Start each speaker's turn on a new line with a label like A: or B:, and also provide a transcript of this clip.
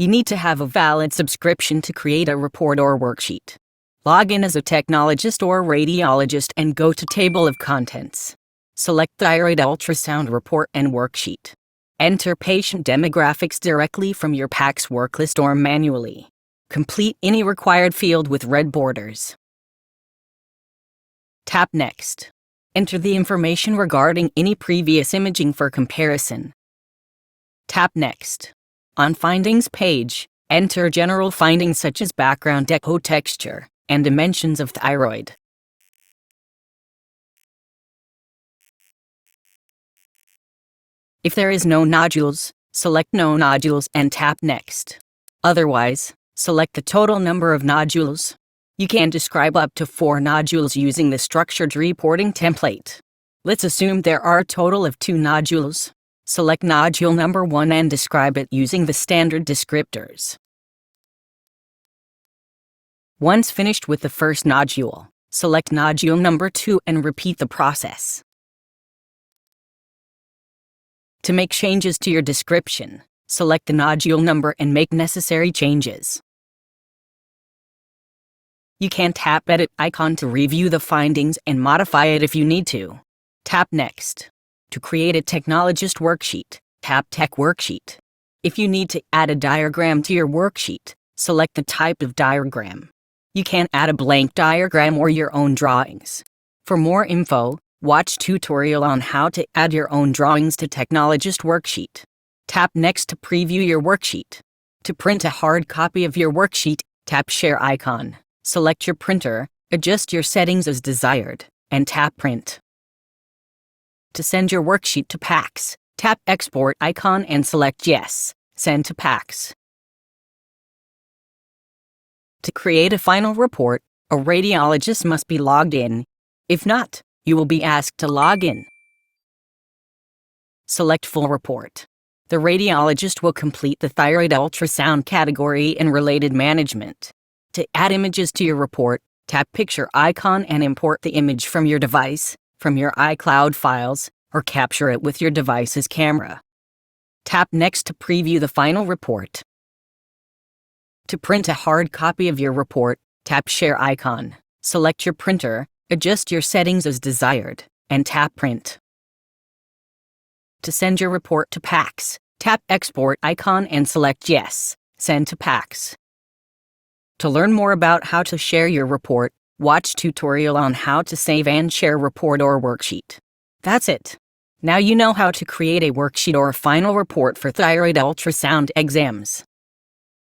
A: You need to have a valid subscription to create a report or worksheet. Log in as a technologist or radiologist and go to Table of Contents. Select Thyroid Ultrasound Report and Worksheet. Enter patient demographics directly from your PACS worklist or manually. Complete any required field with red borders. Tap Next. Enter the information regarding any previous imaging for comparison. Tap Next. On Findings page, enter general findings such as background echo texture and dimensions of thyroid. If there is no nodules, select No Nodules and tap Next. Otherwise, select the total number of nodules. You can describe up to 4 nodules using the structured reporting template. Let's assume there are a total of 2 nodules. Select nodule number 1 and describe it using the standard descriptors. Once finished with the first nodule, select nodule number 2 and repeat the process. To make changes to your description, select the nodule number and make necessary changes. You can tap Edit icon to review the findings and modify it if you need to. Tap Next. To create a technologist worksheet, tap Tech Worksheet. If you need to add a diagram to your worksheet, select the type of diagram. You can add a blank diagram or your own drawings. For more info, watch tutorial on how to add your own drawings to technologist worksheet. Tap Next to preview your worksheet. To print a hard copy of your worksheet, tap Share icon. Select your printer, adjust your settings as desired, and tap Print. To send your worksheet to PACS, tap Export icon and select Yes, Send to PACS. To create a final report, a radiologist must be logged in. If not, you will be asked to log in. Select Full Report. The radiologist will complete the thyroid ultrasound category and related management. To add images to your report, tap Picture icon and import the image from your device, from your iCloud files, or capture it with your device's camera. Tap Next to preview the final report. To print a hard copy of your report, tap Share icon. Select your printer, adjust your settings as desired, and tap Print. To send your report to PACS, tap Export icon and select Yes, Send to PACS. To learn more about how to share your report, watch tutorial on how to save and share report or worksheet. That's it. Now you know how to create a worksheet or a final report for thyroid ultrasound exams.